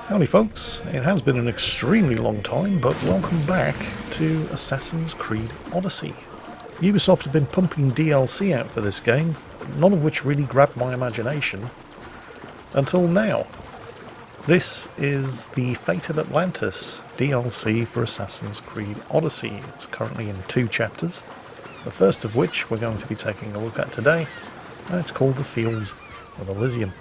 Howdy folks, it has been an extremely long time, but welcome back to Assassin's Creed Odyssey. Ubisoft have been pumping DLC out for this game, none of which really grabbed my imagination, until now. This is the Fate of Atlantis DLC for Assassin's Creed Odyssey. It's currently in 2 chapters, the first of which we're going to be taking a look at today, and it's called The Fields of Elysium.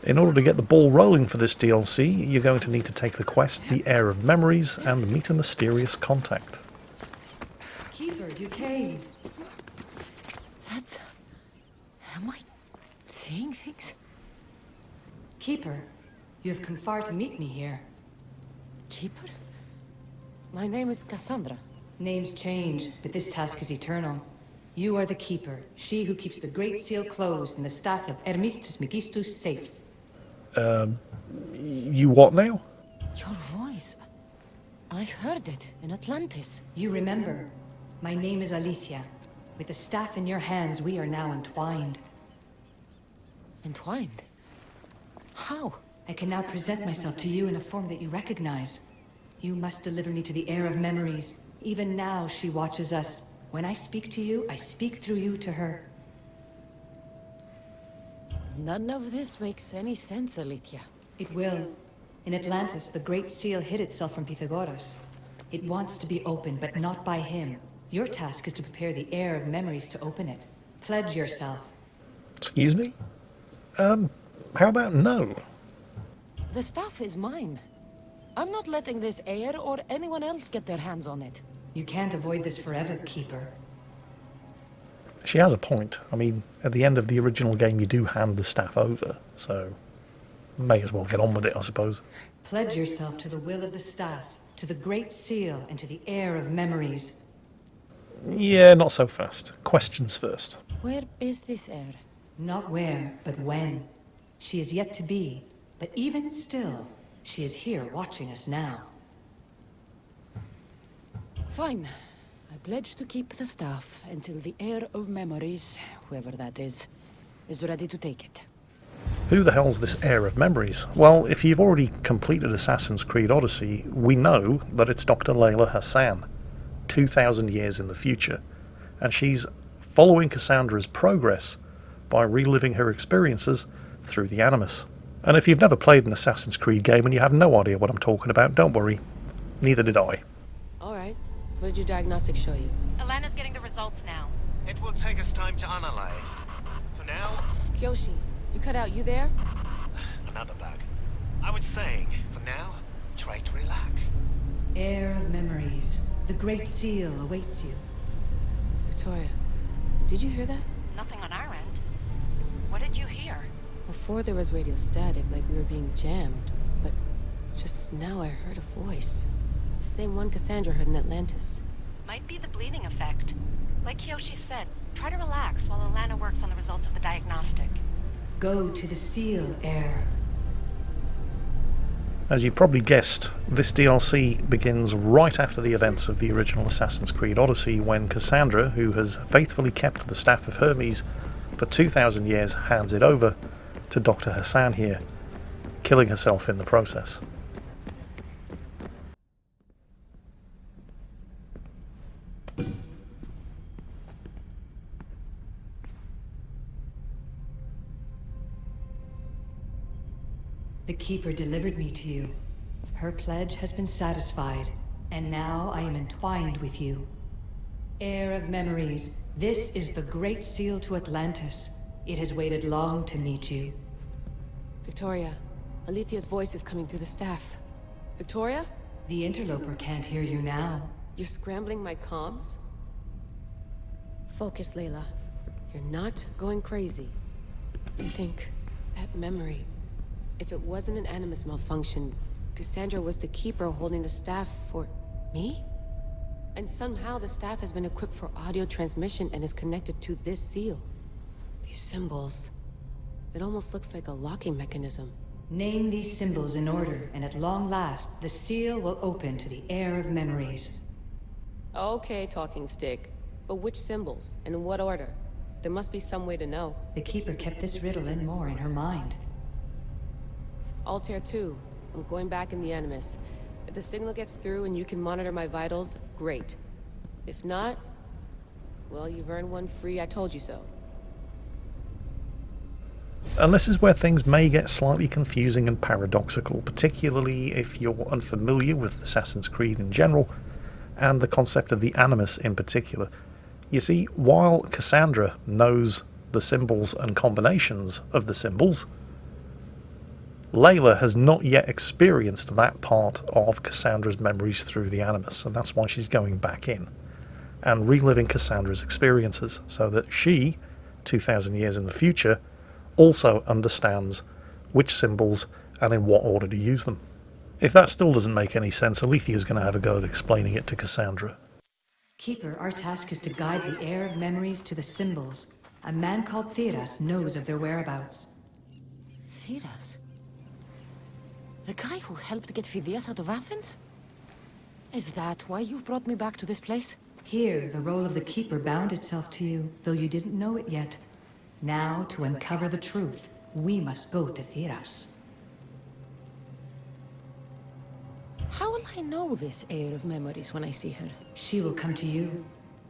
In order to get the ball rolling for this DLC, you're going to need to take the quest, The Heir of Memories, and meet a mysterious contact. Keeper, you came. That's... Am I seeing things? Keeper, you have come far to meet me here. Keeper? My name is Cassandra. Names change, but this task is eternal. You are the Keeper, she who keeps the Great Seal closed and the staff of Hermes Trismegistus safe. You what now? Your voice. I heard it in Atlantis. You remember. My name is Alethea. With the staff in your hands, we are now entwined. Entwined? How? I can now present myself to you in a form that you recognize. You must deliver me to the Heir of Memories. Even now, she watches us. When I speak to you, I speak through you to her. None of this makes any sense, Alethea. It will. In Atlantis, the Great Seal hid itself from Pythagoras. It wants to be opened, but not by him. Your task is to prepare the Heir of Memories to open it. Pledge yourself. Excuse me? How about no? The staff is mine. I'm not letting this heir or anyone else get their hands on it. You can't avoid this forever, Keeper. She has a point. I mean, at the end of the original game you do hand the staff over, so may as well get on with it, I suppose. Pledge yourself to the will of the staff, to the Great Seal, and to the Heir of Memories. Yeah, not so fast. Questions first. Where is this heir? Not where, but when. She is yet to be, but even still, she is here watching us now. Fine. I pledge to keep the staff until the Heir of Memories, whoever that is ready to take it. Who the hell's this Heir of Memories? Well, if you've already completed Assassin's Creed Odyssey, we know that it's Dr. Layla Hassan, 2,000 years in the future, and she's following Cassandra's progress by reliving her experiences through the Animus. And if you've never played an Assassin's Creed game and you have no idea what I'm talking about, don't worry. Neither did I. Alright. What did your diagnostics show you? Alana's getting the results now. It will take us time to analyze. For now, Kyoshi, you cut out. You there? another bug. I was saying, for now, try to relax. Heir of Memories. The Great Seal awaits you. Victoria, did you hear that? Nothing on our end. What did you hear? Before there was radio static, like we were being jammed. But just now I heard a voice. The same one Cassandra heard in Atlantis. Might be the bleeding effect. Like Kyoshi said, try to relax while Alana works on the results of the diagnostic. Go to the Seal, Heir. As you've probably guessed, this DLC begins right after the events of the original Assassin's Creed Odyssey, when Cassandra, who has faithfully kept the staff of Hermes for 2,000 years, hands it over to Dr. Hassan here, killing herself in the process. The Keeper delivered me to you. Her pledge has been satisfied, and now I am entwined with you. Heir of Memories, this is the Great Seal to Atlantis. It has waited long to meet you. Victoria, Alethea's voice is coming through the staff. Victoria? The interloper can't hear you now. You're scrambling my comms? Focus, Layla. You're not going crazy. You think that memory... If it wasn't an Animus malfunction, Cassandra was the Keeper holding the staff for... me? And somehow the staff has been equipped for audio transmission and is connected to this seal. These symbols... It almost looks like a locking mechanism. Name these symbols in order, and at long last, the seal will open to the Heir of Memories. Okay, talking stick. But which symbols? And in what order? There must be some way to know. The Keeper kept this riddle and more in her mind. Altair 2. I'm going back in the Animus. If the signal gets through and you can monitor my vitals, great. If not, well, you've earned one free I told you so. And this is where things may get slightly confusing and paradoxical, particularly if you're unfamiliar with Assassin's Creed in general, and the concept of the Animus in particular. You see, while Cassandra knows the symbols and combinations of the symbols, Layla has not yet experienced that part of Cassandra's memories through the Animus, and that's why she's going back in and reliving Cassandra's experiences, so that she, 2,000 years in the future, also understands which symbols and in what order to use them. If that still doesn't make any sense, Alethea's going to have a go at explaining it to Cassandra. Keeper, our task is to guide the heir of memories to the symbols. A man called Theras knows of their whereabouts. Theras? The guy who helped get Phidias out of Athens? Is that why you've brought me back to this place? Here, the role of the Keeper bound itself to you, though you didn't know it yet. Now, to uncover the truth, we must go to Theras. How will I know this heir of memories when I see her? She will come to you.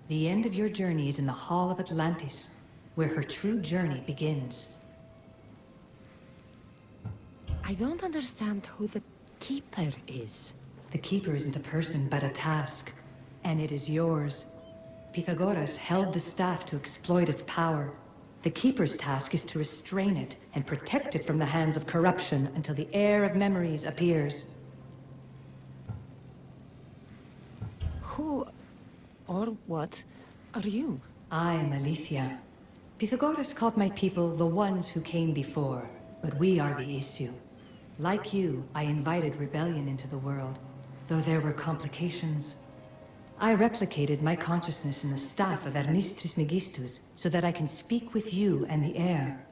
The end of your journey is in the Hall of Atlantis, where her true journey begins. I don't understand who the Keeper is. The Keeper isn't a person, but a task. And it is yours. Pythagoras held the staff to exploit its power. The Keeper's task is to restrain it and protect it from the hands of corruption until the heir of memories appears. Who or what are you? I am Elysia. Pythagoras called my people the ones who came before, but we are the issue. Like you, I invited rebellion into the world, though there were complications. I replicated my consciousness in the staff of Hermes Trismegistus so that I can speak with you and the heir.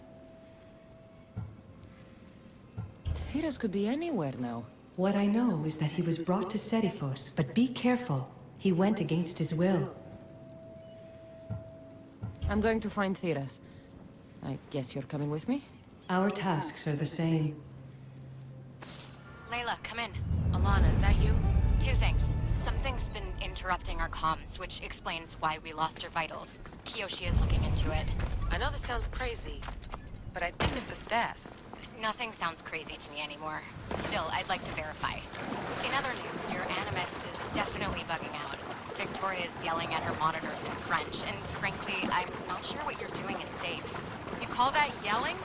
Theras could be anywhere now. What I know is that he was brought to Seriphos, but be careful. He went against his will. I'm going to find Theras. I guess you're coming with me? Our tasks are the same. Layla, come in. Alana, is that you? Two things. Something's been interrupting our comms, which explains why we lost our vitals. Kiyoshi is looking into it. I know this sounds crazy, but I think it's the staff. Nothing sounds crazy to me anymore. Still, I'd like to verify. In other news, your Animus is definitely bugging out. Victoria is yelling at her monitors in French, and frankly, I'm not sure what you're doing is safe. You call that yelling?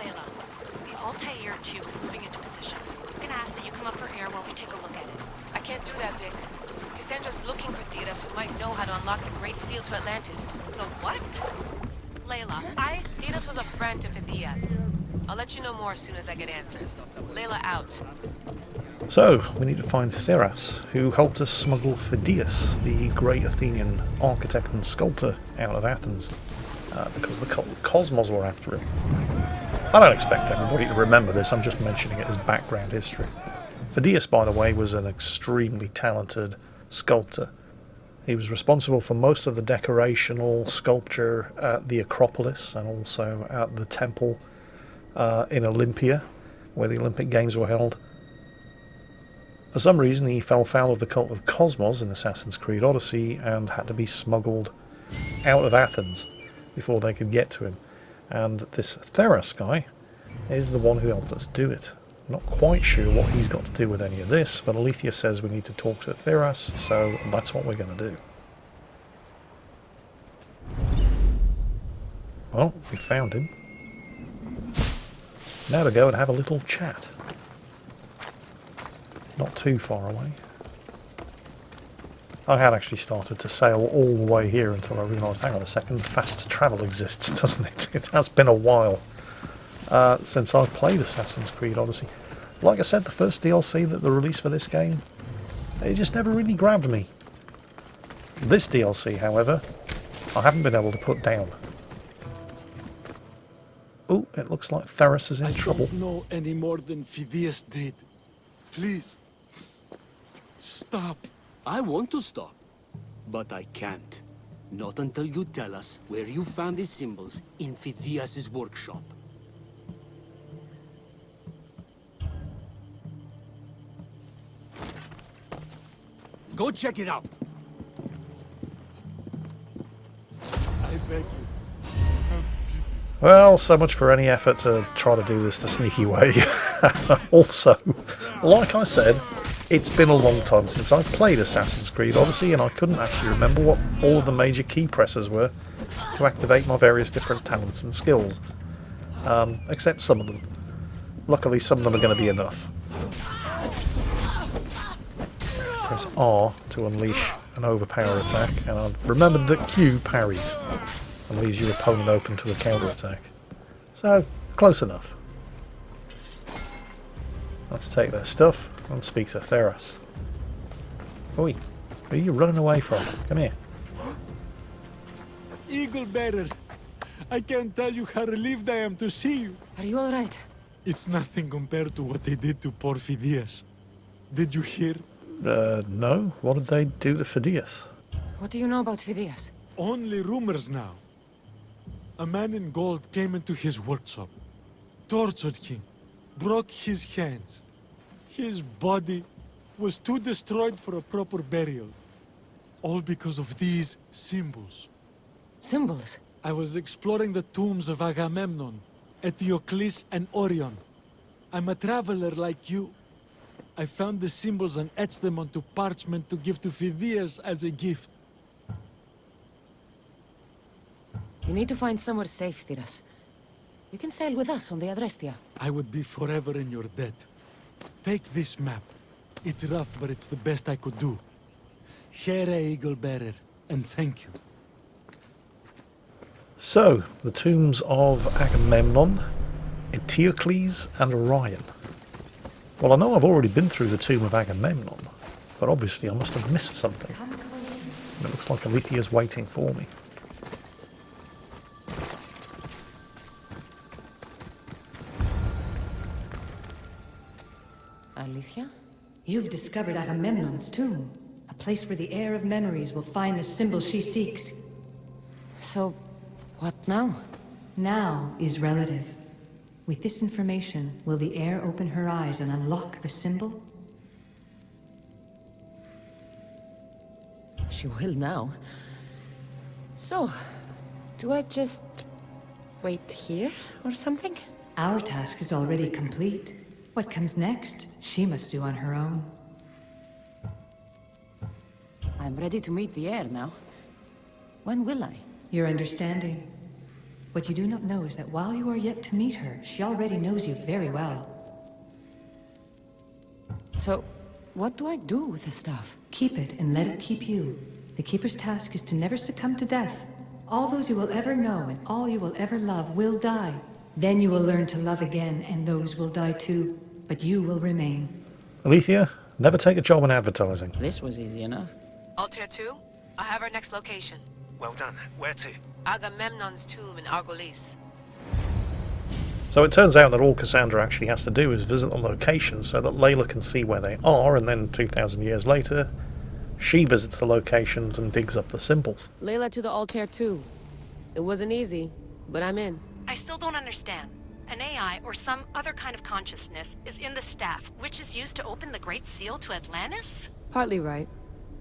Layla, the Altair 2 is moving into position. I'm gonna ask that you come up for air while we take a look at it. I can't do that, Vic. Cassandra's looking for Theras who might know how to unlock the Great Seal to Atlantis. The what? Layla, Theras was a friend to Phidias. I'll let you know more as soon as I get answers. Layla out. So, we need to find Theras, who helped us smuggle Phidias, the great Athenian architect and sculptor, out of Athens, because the cult of Cosmos were after him. I don't expect everybody to remember this, I'm just mentioning it as background history. Phidias, by the way, was an extremely talented sculptor. He was responsible for most of the decorational sculpture at the Acropolis and also at the temple in Olympia, where the Olympic Games were held. For some reason, he fell foul of the cult of Cosmos in Assassin's Creed Odyssey and had to be smuggled out of Athens before they could get to him. And this Theras guy is the one who helped us do it. I'm not quite sure what he's got to do with any of this, but Elysia says we need to talk to Theras, so that's what we're going to do. Well, we found him. Now to go and have a little chat. Not too far away. I had actually started to sail all the way here until I realised, hang on a second, fast travel exists, doesn't it? It has been a while since I've played Assassin's Creed Odyssey. Like I said, the first DLC that they released for this game, it just never really grabbed me. This DLC, however, I haven't been able to put down. Oh, it looks like Theras is in trouble. I don't know any more than Phidias did. Please, stop. I want to stop, but I can't. Not until you tell us where you found these symbols in Phidias' workshop. Go check it out. I beg you. Well, so much for any effort to try to do this the sneaky way. Also, like I said, it's been a long time since I've played Assassin's Creed Odyssey, and I couldn't actually remember what all of the major key presses were to activate my various different talents and skills. Except some of them. Luckily, some of them are going to be enough. Press R to unleash an overpower attack, and I've remembered that Q parries and leaves your opponent open to a counter attack. So, close enough. Let's take their stuff and speak to Theras. Oi, where are you running away from? Come here. Eagle bearer. I can't tell you how relieved I am to see you. Are you alright? It's nothing compared to what they did to poor Phidias. Did you hear? No. What did they do to Phidias? What do you know about Phidias? Only rumors now. A man in gold came into his workshop, tortured him, broke his hands. His body was too destroyed for a proper burial. All because of these symbols. Symbols? I was exploring the tombs of Agamemnon, Eteocles, and Orion. I'm a traveler like you. I found the symbols and etched them onto parchment to give to Phidias as a gift. You need to find somewhere safe, Theras. You can sail with us on the Adrestia. I would be forever in your debt. Take this map. It's rough, but it's the best I could do. Here, Eagle Bearer, and thank you. So, the tombs of Agamemnon, Eteocles, and Orion. Well, I know I've already been through the tomb of Agamemnon, but obviously I must have missed something. And it looks like Elysia's waiting for me. Elysia? You've discovered Agamemnon's tomb, a place where the heir of memories will find the symbol she seeks. So, what now? Now is relative. With this information, will the heir open her eyes and unlock the symbol? She will now. So, do I just wait here or something? Our task is already complete. What comes next, she must do on her own. I'm ready to meet the heir now. When will I? Your understanding. What you do not know is that while you are yet to meet her, she already knows you very well. So, what do I do with the stuff? Keep it and let it keep you. The Keeper's task is to never succumb to death. All those you will ever know and all you will ever love will die. Then you will learn to love again, and those will die too. But you will remain. Elysia, never take a job in advertising. This was easy enough. Altair 2, I have our next location. Well done. Where to? Agamemnon's tomb in Argolis. So it turns out that all Cassandra actually has to do is visit the location so that Layla can see where they are, and then 2,000 years later, she visits the locations and digs up the symbols. Layla to the Altair 2. It wasn't easy, but I'm in. I still don't understand. An AI or some other kind of consciousness is in the staff, which is used to open the Great Seal to Atlantis? Partly right.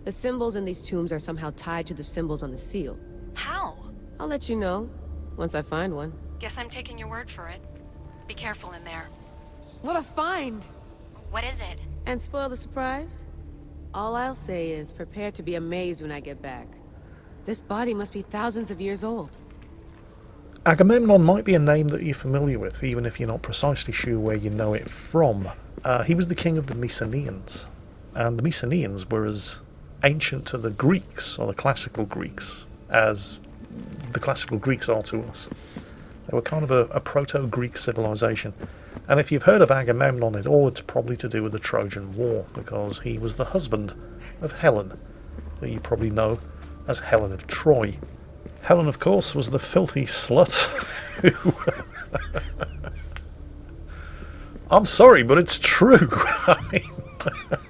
The symbols in these tombs are somehow tied to the symbols on the seal. How? I'll let you know, once I find one. Guess I'm taking your word for it. Be careful in there. What a find! What is it? And spoil the surprise? All I'll say is prepare to be amazed when I get back. This body must be thousands of years old. Agamemnon might be a name that you're familiar with, even if you're not precisely sure where you know it from. He was the king of the Mycenaeans, and the Mycenaeans were as ancient to the Greeks, or the classical Greeks, as the classical Greeks are to us. They were kind of a proto-Greek civilization. And if you've heard of Agamemnon at all, it's probably to do with the Trojan War, because he was the husband of Helen, who you probably know as Helen of Troy. Helen, of course, was the filthy slut who... I'm sorry, but it's true. I mean,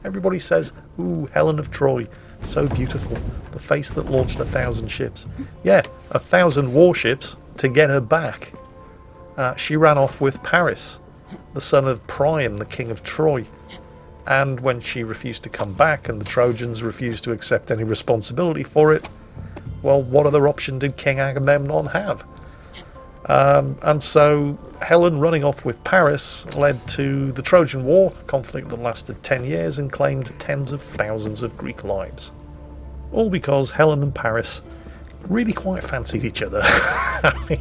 everybody says, ooh, Helen of Troy, so beautiful. The face that launched 1,000 ships. Yeah, 1,000 warships to get her back. She ran off with Paris, the son of Priam, the king of Troy. And when she refused to come back and the Trojans refused to accept any responsibility for it, well, what other option did King Agamemnon have? And so Helen running off with Paris led to the Trojan War, a conflict that lasted 10 years and claimed tens of thousands of Greek lives. All because Helen and Paris really quite fancied each other. I mean,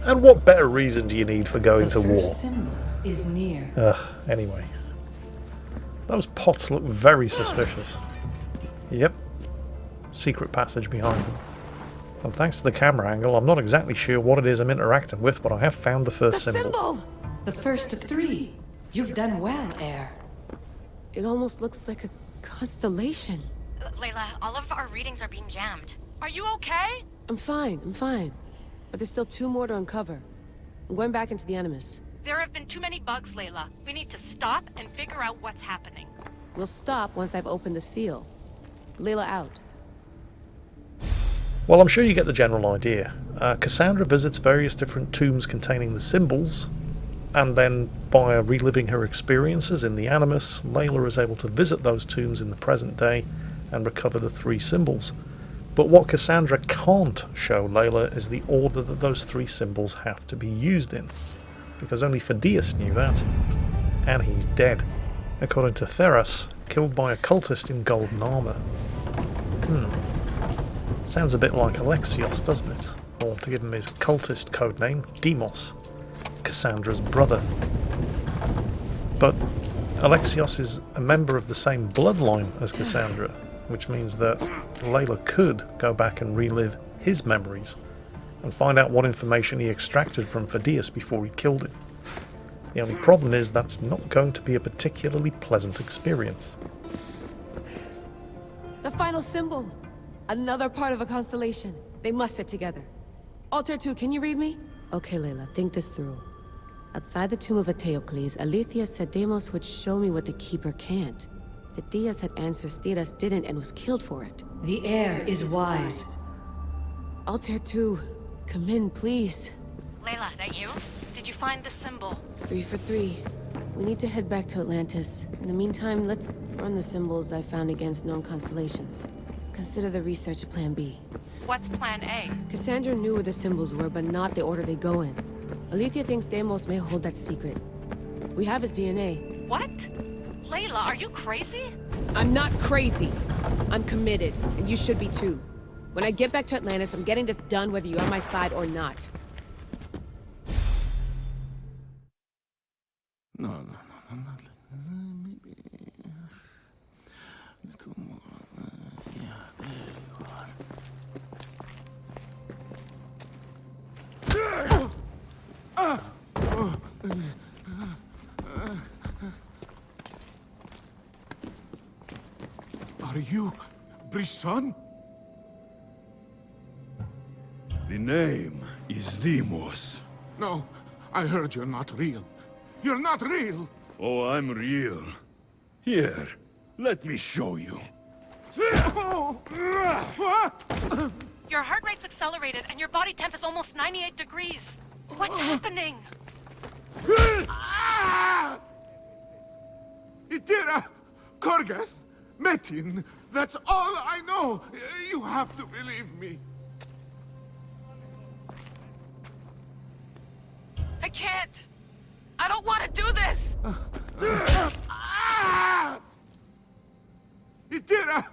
and what better reason do you need for going to war? The first symbol is near. Anyway. Those pots look very suspicious. Yep. Secret passage behind them. And thanks to the camera angle, I'm not exactly sure what it is I'm interacting with, but I have found the first symbol. The first of 3. You've done well, Heir. It almost looks like a constellation. Layla, all of our readings are being jammed. Are you okay? I'm fine. But there's still 2 more to uncover. I'm going back into the Animus. There have been too many bugs, Layla. We need to stop and figure out what's happening. We'll stop once I've opened the seal. Layla out. Well, I'm sure you get the general idea. Cassandra visits various different tombs containing the symbols, and then via reliving her experiences in the Animus, Layla is able to visit those tombs in the present day and recover the 3 symbols. But what Cassandra can't show Layla is the order that those 3 symbols have to be used in, because only Phidias knew that, and he's dead. According to Theras, killed by a cultist in golden armour. Sounds a bit like Alexios, doesn't it? Or to give him his cultist codename, Deimos, Cassandra's brother. But Alexios is a member of the same bloodline as Cassandra, which means that Layla could go back and relive his memories and find out what information he extracted from Phidias before he killed him. The only problem is that's not going to be a particularly pleasant experience. The final symbol! Another part of a constellation. They must fit together. Altair 2, can you read me? Okay, Layla, think this through. Outside the tomb of Eteocles, Aletheia said Deimos would show me what the Keeper can't. Phidias had answers Theras didn't and was killed for it. The Heir is wise. Altair 2, come in, please. Layla, that you? Did you find the symbol? 3 for 3. We need to head back to Atlantis. In the meantime, let's run the symbols I found against known constellations. Consider the research Plan B. What's Plan A? Cassandra knew where the symbols were, but not the order they go in. Aletheia thinks Deimos may hold that secret. We have his DNA. What? Layla, are you crazy? I'm not crazy. I'm committed, and you should be too. When I get back to Atlantis, I'm getting this done whether you're on my side or not. No, not maybe a little more. Yeah, there you are. Are you Brisson? The name is Deimos. No, I heard you're not real. You're not real! Oh, I'm real. Here, let me show you. Your heart rate's accelerated and your body temp is almost 98 degrees. What's happening? Itira! Korgath! Metin! That's all I know! You have to believe me. I can't! I don't want to do this! Itira!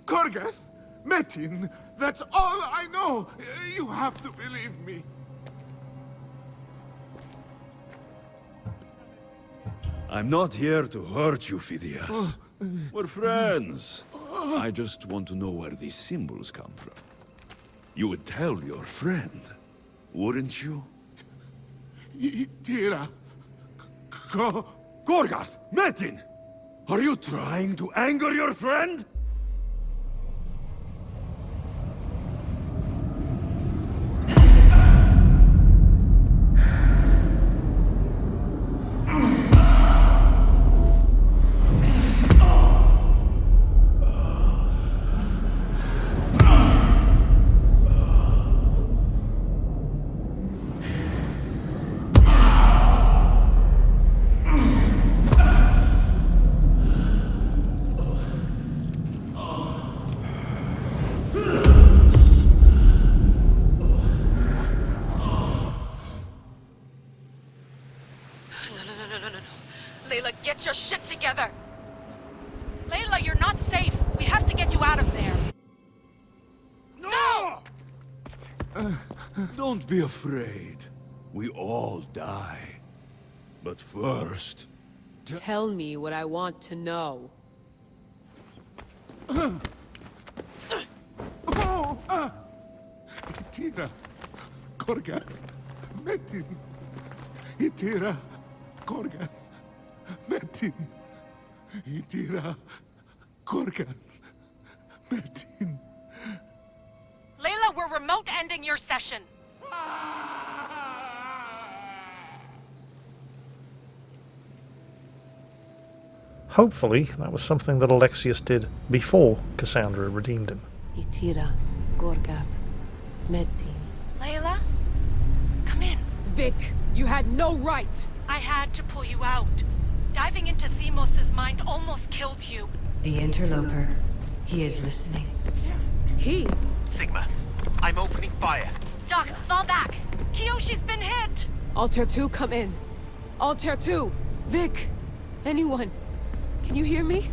Korgath! Metin! That's all I know! You have to believe me. I'm not here to hurt you, Phidias. We're friends. I just want to know where these symbols come from. You would tell your friend, wouldn't you? Itira! Gorgarth! Metin! Are you trying to anger your friend? Layla, get your shit together! Layla, you're not safe. We have to get you out of there. No! Don't be afraid. We all die. But first... Tell me what I want to know. Itira, Korgath, Metin. Itira, Korgath, Metin. Itira, Korgath, Metin. Layla, we're remote ending your session. Hopefully, that was something that Alexius did before Cassandra redeemed him. Itira, Korgath, Metin. Layla, come in. Vic, you had no right! I had to pull you out. Diving into Deimos' mind almost killed you. The interloper. He is listening. He? Sigma, I'm opening fire. Doc, fall back. Kiyoshi's been hit. Altair 2, come in. Altair 2! Vic! Anyone! Can you hear me?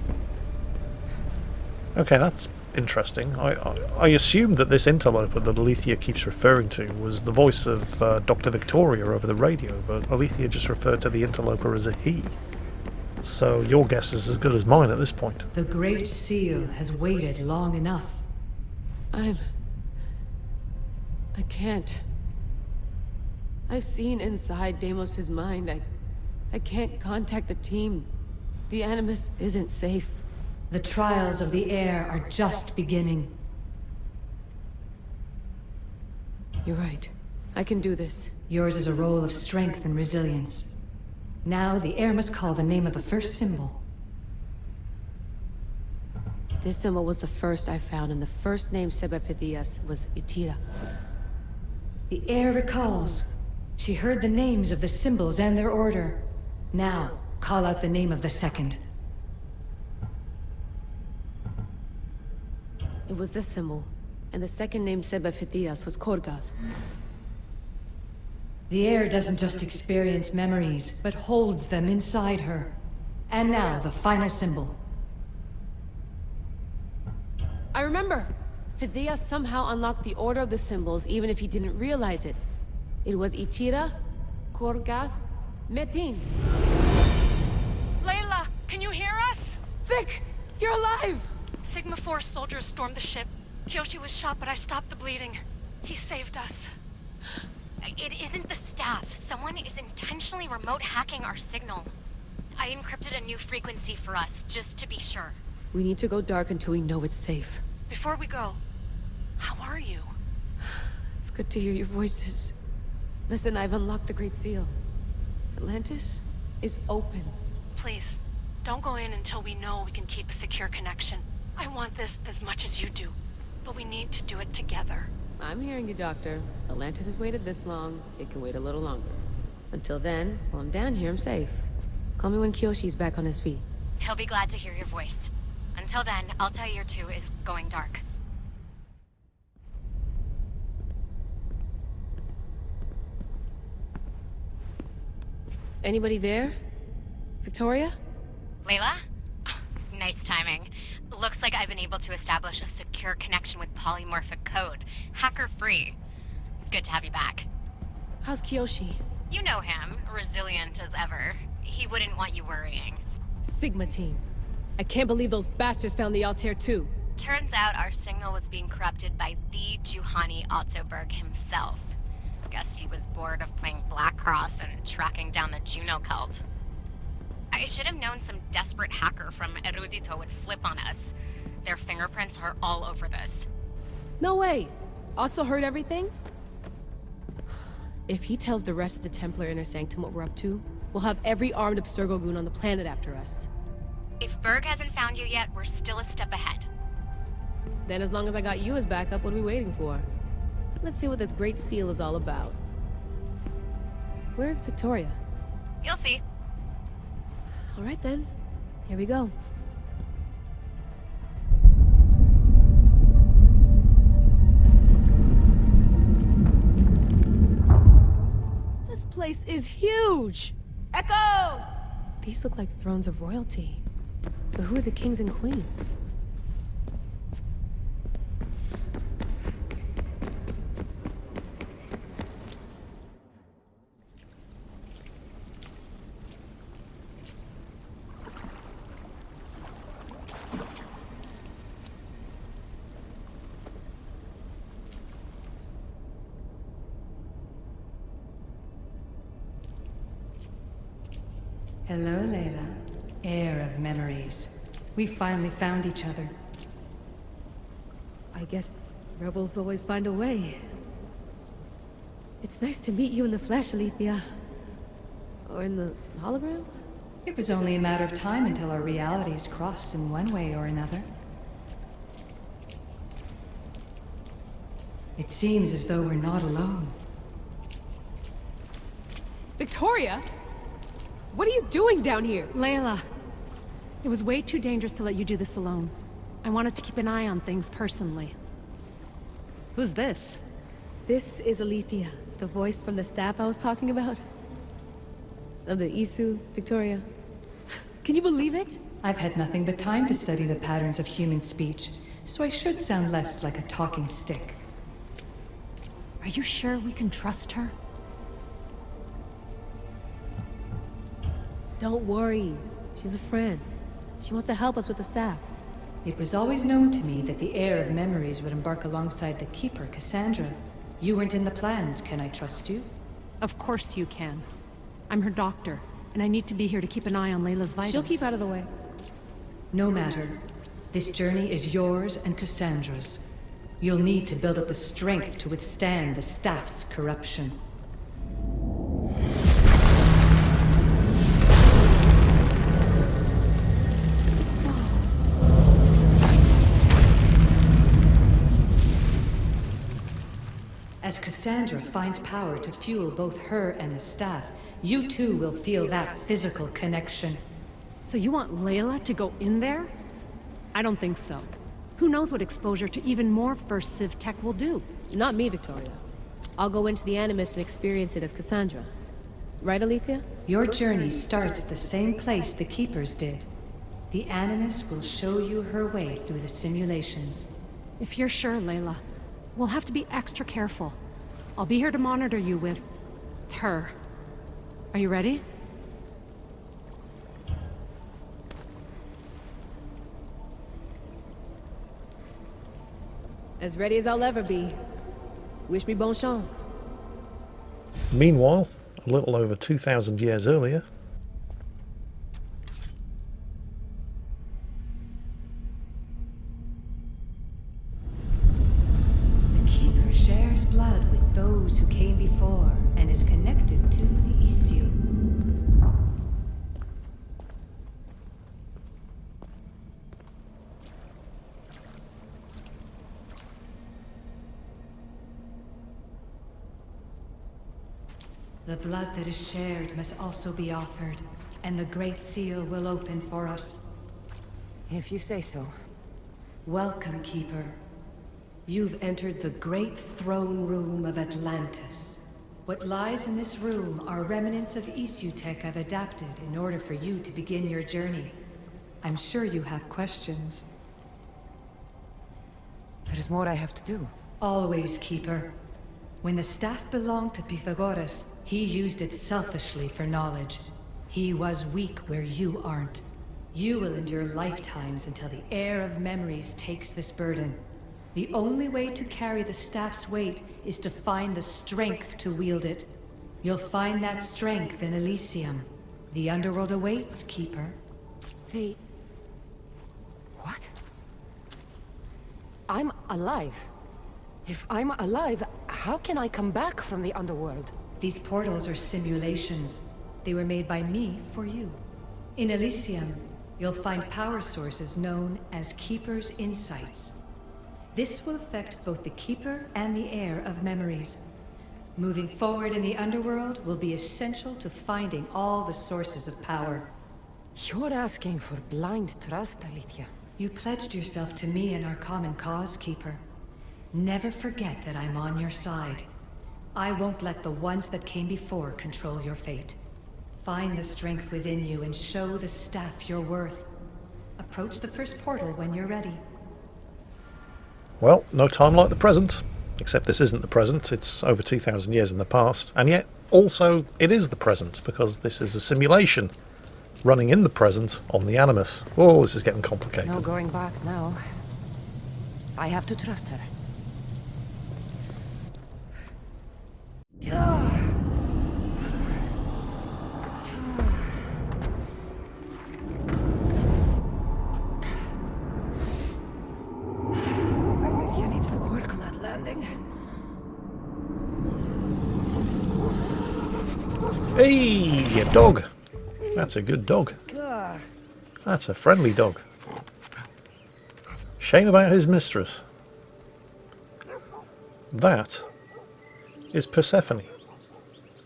Okay, that's interesting. I assumed that this interloper that Alethea keeps referring to was the voice of Dr. Victoria over the radio, but Alethea just referred to the interloper as a he. So your guess is as good as mine at this point. The Great Seal has waited long enough. I can't. I've seen inside Deimos' mind. I can't contact the team. The Animus isn't safe. The trials of the air are just beginning. You're right. I can do this. Yours is a role of strength and resilience. Now the air must call the name of the first symbol. This symbol was the first I found, and the first name Sebefithias was Itira. The air recalls. She heard the names of the symbols and their order. Now, call out the name of the second. It was this symbol, and the second name Sebefithias was Korgath. The air doesn't just experience memories, but holds them inside her. And now, the final symbol. I remember! Phidias somehow unlocked the order of the symbols, even if he didn't realize it. It was Itira, Korgath, Metin. Layla, can you hear us? Vic! You're alive! Sigma 4 soldiers stormed the ship. Kiyoshi was shot, but I stopped the bleeding. He saved us. It isn't the staff. Someone is intentionally remote hacking our signal. I encrypted a new frequency for us, just to be sure. We need to go dark until we know it's safe. Before we go, how are you? It's good to hear your voices. Listen, I've unlocked the Great Seal. Atlantis is open. Please, don't go in until we know we can keep a secure connection. I want this as much as you do, but we need to do it together. I'm hearing you, Doctor. Atlantis has waited this long. It can wait a little longer. Until then, while I'm down here, I'm safe. Call me when Kiyoshi's back on his feet. He'll be glad to hear your voice. Until then, Altair 2 is going dark. Anybody there? Victoria? Layla? Nice timing. Looks like I've been able to establish a secure connection with polymorphic code. Hacker-free. It's good to have you back. How's Kiyoshi? You know him. Resilient as ever. He wouldn't want you worrying. Sigma team. I can't believe those bastards found the Altair 2. Turns out our signal was being corrupted by the Juhani Otzoberg himself. Guess he was bored of playing Black Cross and tracking down the Juno cult. I should have known some desperate hacker from Erudito would flip on us. Their fingerprints are all over this. No way! Otso heard everything? If he tells the rest of the Templar Inner Sanctum what we're up to, we'll have every armed Abstergo goon on the planet after us. If Berg hasn't found you yet, we're still a step ahead. Then as long as I got you as backup, what are we waiting for? Let's see what this Great Seal is all about. Where's Victoria? You'll see. All right then. Here we go. This place is huge! Echo! These look like thrones of royalty. But who are the kings and queens? Hello, Layla. Heir of memories. We finally found each other. I guess rebels always find a way. It's nice to meet you in the flesh, Elysia. Or in the hologram? It was only a matter of time until our realities crossed in one way or another. It seems as though we're not alone. Victoria? What are you doing down here? Layla, it was way too dangerous to let you do this alone. I wanted to keep an eye on things personally. Who's this? This is Elysia, the voice from the staff I was talking about. Of the Isu, Victoria. Can you believe it? I've had nothing but time to study the patterns of human speech, so I should sound less like a talking stick. Are you sure we can trust her? Don't worry. She's a friend. She wants to help us with the staff. It was always known to me that the heir of memories would embark alongside the Keeper, Cassandra. You weren't in the plans. Can I trust you? Of course you can. I'm her doctor, and I need to be here to keep an eye on Layla's vitals. She'll keep out of the way. No matter. This journey is yours and Cassandra's. You'll need to build up the strength to withstand the staff's corruption. As Cassandra finds power to fuel both her and the staff, you too will feel that physical connection. So you want Layla to go in there? I don't think so. Who knows what exposure to even more First Civ tech will do? Not me, Victoria. I'll go into the Animus and experience it as Cassandra. Right, Elysia? Your journey starts at the same place the Keepers did. The Animus will show you her way through the simulations. If you're sure, Layla, we'll have to be extra careful. I'll be here to monitor you with... her. Are you ready? As ready as I'll ever be. Wish me bon chance. Meanwhile, a little over 2,000 years earlier, the Keeper shares blood with those who came before and is connected to the Elysium. The blood that is shared must also be offered, and the Great Seal will open for us. If you say so. Welcome, Keeper. You've entered the great throne room of Atlantis. What lies in this room are remnants of Isu tech I've adapted in order for you to begin your journey. I'm sure you have questions. There is more I have to do. Always, Keeper. When the staff belonged to Pythagoras, he used it selfishly for knowledge. He was weak where you aren't. You will endure lifetimes until the heir of memories takes this burden. The only way to carry the staff's weight is to find the strength to wield it. You'll find that strength in Elysium. The underworld awaits, Keeper. What? I'm alive. If I'm alive, how can I come back from the underworld? These portals are simulations. They were made by me for you. In Elysium, you'll find power sources known as Keeper's Insights. This will affect both the Keeper and the heir of memories. Moving forward in the underworld will be essential to finding all the sources of power. You're asking for blind trust, Elysia. You pledged yourself to me and our common cause, Keeper. Never forget that I'm on your side. I won't let the ones that came before control your fate. Find the strength within you and show the staff your worth. Approach the first portal when you're ready. Well, no time like the present. Except this isn't the present, it's over 2,000 years in the past. And yet, also, it is the present, because this is a simulation running in the present on the Animus. Oh, this is getting complicated. No going back now. I have to trust her. Elysia needs to work on that landing. Hey, a dog. That's a good dog. That's a friendly dog. Shame about his mistress. That is Persephone,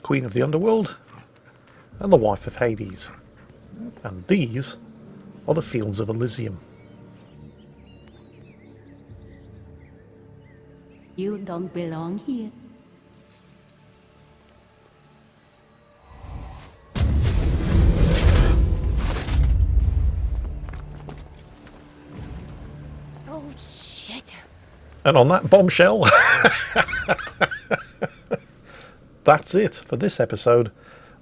queen of the underworld and the wife of Hades. And these are the fields of Elysium. You don't belong here. Oh, shit. And on that bombshell, that's it for this episode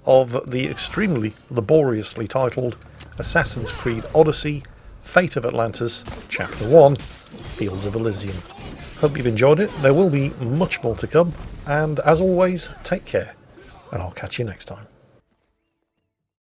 of the extremely laboriously titled Assassin's Creed Odyssey, Fate of Atlantis, Chapter 1, Fields of Elysium. Hope you've enjoyed it. There will be much more to come, and as always, take care, and I'll catch you next time.